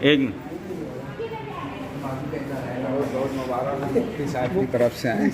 एक साहब की तरफ से आए।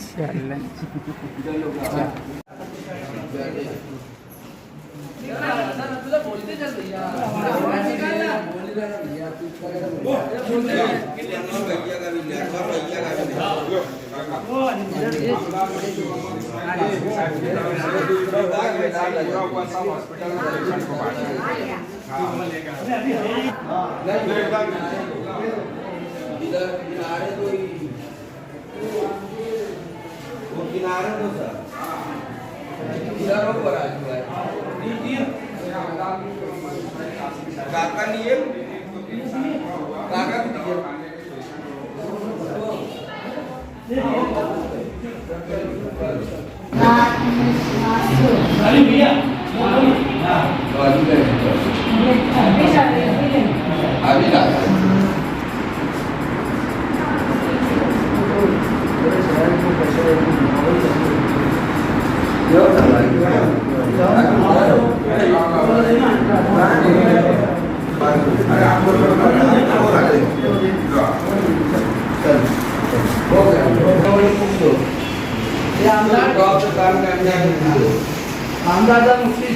किनारे तो सर इधर ऊपर आ गया काका नियम काका अरे भैया अभी लाया आमदार मुक्ती